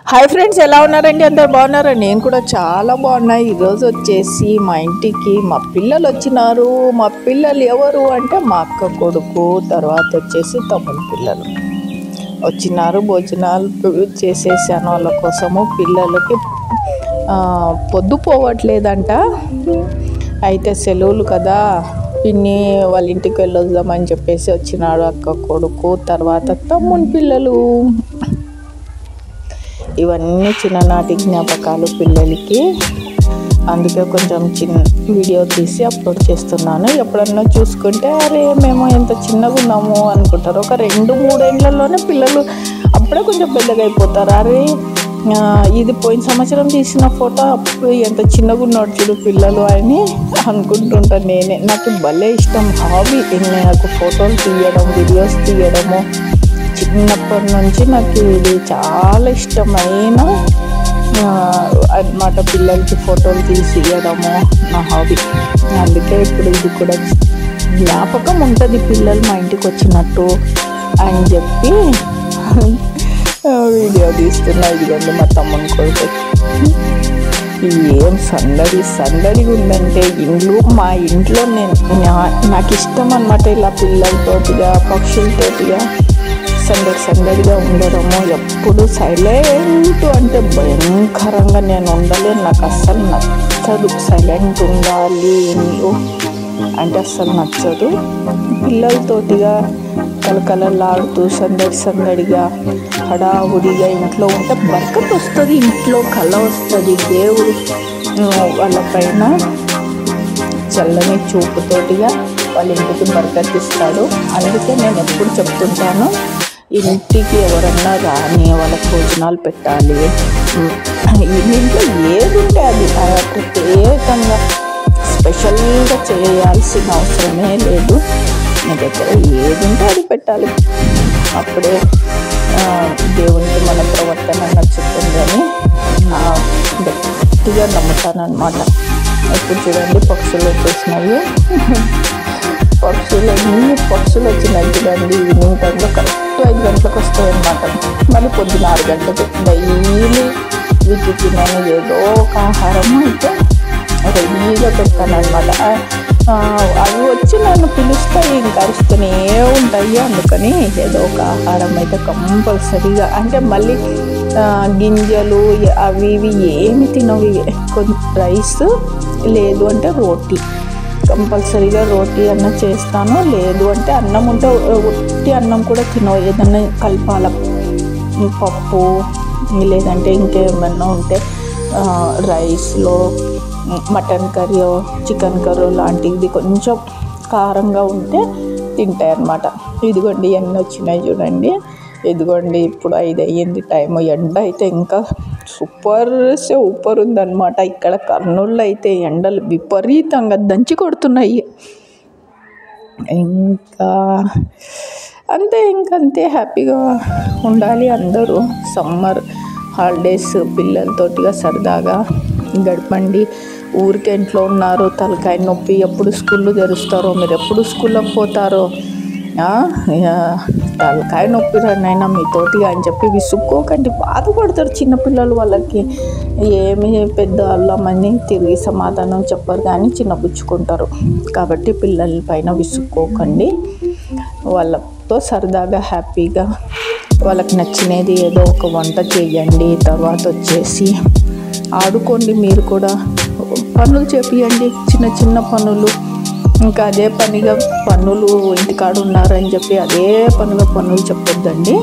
Hi friends, ఎలా ఉన్నారండి? అందరు బాగున్నారా? నేను కూడా చాలా బాగున్నా. ఈరోజు వచ్చేసి మా ఇంటికి మా పిల్లలు వచ్చినారు. మా పిల్లలు ఎవరు అంటే మా అక్క కొడుకు, తర్వాత వచ్చేసి తమ్ముడు పిల్లలు వచ్చినారు. భోజనాలు చేసేసాను వాళ్ళ కోసము. పిల్లలకి పొద్దు పోవట్లేదంట. అయితే సెలవులు కదా, పిన్ని వాళ్ళ ఇంటికి వెళ్ళొద్దామని చెప్పేసి వచ్చినాడు అక్క కొడుకు, తర్వాత తమ్ముని పిల్లలు. ఇవన్నీ చిన్ననాటి జ్ఞాపకాలు పిల్లలకి. అందుకే కొంచెం చిన్న వీడియో తీసి అప్లోడ్ చేస్తున్నాను. ఎప్పుడన్నా చూసుకుంటే అరే మేము ఎంత చిన్నగా ఉన్నాము అనుకుంటారు. ఒక 2-3 ఏళ్ళలోనే పిల్లలు అప్పుడే కొంచెం పెద్దగా అయిపోతారు. అరే ఇది పోయిన సంవత్సరం తీసిన ఫోటో, అప్పుడు ఎంత చిన్నగా ఉన్నాడు చూడు పిల్లలు అని అనుకుంటుంటాను నేనే. నాకు భలే ఇష్టం, హాబీ నాకు ఫోటోలు తీయడం, వీడియోస్ తీయడము. చిన్నప్పటి నుంచి నాకు ఇది చాలా ఇష్టమైన అన్నమాట. పిల్లలకి ఫోటోలు తీసి ఇవ్వడము నా హాబీ. అందుకే ఇప్పుడు ఇది కూడా జ్ఞాపకం ఉంటుంది, పిల్లలు మా ఇంటికి వచ్చినట్టు అని చెప్పి వీడియో తీస్తున్నా. ఇదిగోండి మా తమ్ముని కొడుకు. ఏం సందడిగా ఉందంటే ఇండ్లు, మా ఇంట్లో నాకు ఇష్టం అన్నమాట. ఇలా పిల్లలతోటిగా పక్షులతోటిగా సందడిగా ఉండడము. ఎప్పుడు సైలెంట్ అంటే భయంకరంగా నేను ఉండలేను. నాకు అస్సలు నచ్చదు. సైలెంట్ ఉండాలి ఇల్లు అంటే అస్సలు నచ్చదు. పిల్లలతోటిగా కలకలలాడుతూ సందడిగా హడావుడిగా ఇంట్లో ఉంటే బరకత్ వస్తుంది, ఇంట్లో కళ వస్తుంది. దేవుడు వాళ్ళ పైన చల్లని చూపుతోటిగా వాళ్ళ ఇంటికి బరకత్ ఇస్తాడు. అందుకే నేను ఎప్పుడు చెప్తుంటాను, ఇంటికి ఎవరన్నా రాని వాళ్ళకి భోజనాలు పెట్టాలి. ఇంట్లో ఏది ఉంటే అది ప్రత్యేకంగా స్పెషల్గా చేయాల్సిన అవసరమే లేదు. మీ దగ్గర ఏది ఉంటే అది పెట్టాలి. అప్పుడే దేవునికి మన ప్రవర్తన నచ్చుతుంది అని నా గట్టిగా నమ్ముతానమాట. ఇప్పుడు చూడండి పక్షులు వచ్చేసినాయి. పక్షులు వచ్చినాయి చూడండి. ఈవినింగ్ టైంలో కరెక్ట్ 5 గంటలకు వస్తాయి అన్నమాట. మళ్ళీ పొద్దున 6 గంటలకు. డైలీ వీటికి నేను ఏదో ఒక ఆహారం అయితే రెడీగా పెడతాను అనమాట. అవి వచ్చి నన్ను పిలుస్తాయి, ఇంకా అరుస్తూనే ఉంటాయి. అందుకని ఏదో ఒక ఆహారం అయితే కంపల్సరీగా, అంటే మళ్ళీ గింజలు అవి ఇవి ఏమి తినవి. రైస్ లేదు అంటే రోటీ, కంపల్సరీగా రోటీ అన్న చేస్తాను. లేదు అంటే అన్నం ఉంటే ఒట్టి అన్నం కూడా తినవు, ఏదన్నా కలపాల. పప్పు లేదంటే ఇంకేమన్నా ఉంటే రైస్లో మటన్ కర్రీ, చికెన్ కర్రీ లాంటిది కొంచెం కారంగా ఉంటే తింటాయి అన్నమాట. ఇదిగోండి ఎన్ని వచ్చినాయి చూడండి. ఇదిగోండి ఇప్పుడు 5 అయ్యింది టైము. ఎండ అయితే ఇంకా సూపర్ ఉందన్నమాట. ఇక్కడ కర్నూలులో అయితే ఎండలు విపరీతంగా దంచి కొడుతున్నాయి. ఇంకా అంతే హ్యాపీగా ఉండాలి అందరూ. సమ్మర్ హాలిడేస్ పిల్లలతోటిగా సరదాగా గడపండి. ఊరికే ఇంట్లో ఉన్నారు, తలకాయ నొప్పి, ఎప్పుడు స్కూళ్ళు తెరుస్తారో, మీరు ఎప్పుడు స్కూల్లోకి పోతారో, తలకాయ నొప్పి రానైనా మీతోటిగా అని చెప్పి విసుక్కోకండి. బాధపడతారు చిన్నపిల్లలు. వాళ్ళకి ఏమి పెద్ద అల్లమని తిరిగి సమాధానం చెప్పరు కానీ చిన్నపుచ్చుకుంటారు. కాబట్టి పిల్లల పైన విసుక్కోకండి. వాళ్ళతో సరదాగా హ్యాపీగా వాళ్ళకి నచ్చినది ఏదో ఒక వంట చేయండి. తర్వాత వచ్చేసి ఆడుకోండి. మీరు కూడా పనులు చేపియండి, చిన్న పనులు. ఇంకా అదే పనిగా పనులు ఇంటికాడు ఉన్నారని చెప్పి అదే పనిగా పనులు చెప్పొద్దండి.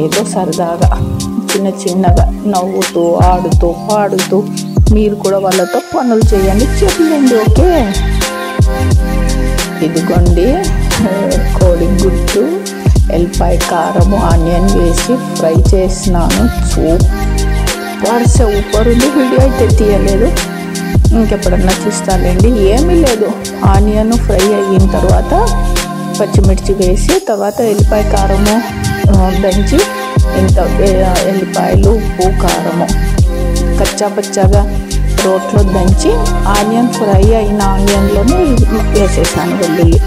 ఏదో సరదాగా చిన్నగా నవ్వుతూ ఆడుతూ పాడుతూ మీరు కూడా వాళ్ళతో పనులు చేయండి, చేపియండి. ఓకే. ఇదిగోండి కోడిగుడ్డు, ఎల్లిపాయ కారము, ఆనియన్ వేసి ఫ్రై చేసినాను. సూపర్ ఉంది. వీడియో అయితే తీయలేదు, ఇంకెప్పుడన్నా చూస్తానండి. ఏమీ లేదు, ఆనియన్ ఫ్రై అయిన తర్వాత పచ్చిమిర్చి వేసి, తర్వాత ఎల్లిపాయ కారము దంచి, ఇంత ఎల్లిపాయలు, ఉప్పు, కారము కచ్చాపచ్చాగా రోట్లో దంచి ఆనియన్ ఫ్రై అయిన ఆనియన్లోనే వేసేసాను. వెల్లుల్లి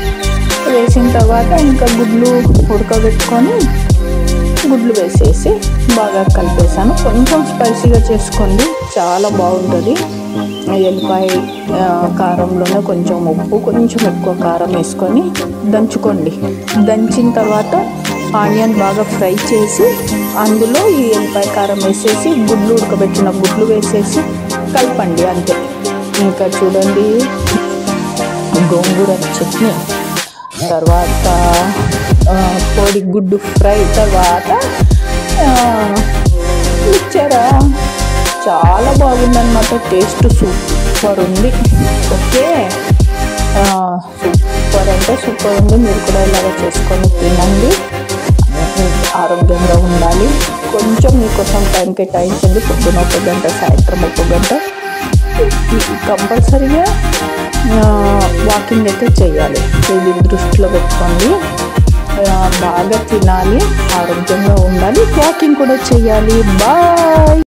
వేసిన తర్వాత ఇంకా గుడ్లు ఉడకబెట్టుకొని గుడ్లు వేసేసి బాగా కలిపేసాను. కొంచెం స్పైసీగా చేసుకోండి, చాలా బాగుంటుంది. ఎల్లిపాయ కారంలోనే కొంచెం ఉప్పు, కొంచెం ఎక్కువ కారం వేసుకొని దంచుకోండి. దంచిన తర్వాత ఆనియన్ బాగా ఫ్రై చేసి అందులో ఈ ఎల్లిపాయ కారం వేసేసి గుడ్లు, ఉడకబెట్టిన గుడ్లు వేసేసి కలపండి, అంతే. ఇంకా చూడండి, గోంగూర చట్నీ, తర్వాత కోడిగుడ్డు ఫ్రై, తర్వాత ఇచ్చారా, చాలా బాగుందన్నమాట. టేస్ట్ సూపర్ ఉంది. ఓకే, సూపర్ అంటే సూపర్ ఉంది. మీరు కూడా ఇలాగ చేసుకొని తినండి, ఆరోగ్యంగా ఉండాలి. కొంచెం మీకోసం టైం కేటాయించండి. పొద్దున 1 గంట, సాయంత్రం 1 గంట కంపల్సరీగా వాకింగ్ అయితే చేయాలి. ఇది దృష్టిలో పెట్టుకోండి. బాగా తినాలి, ఆరోగ్యంగా ఉండాలి, వాకింగ్ కూడా చేయాలి. బాయ్.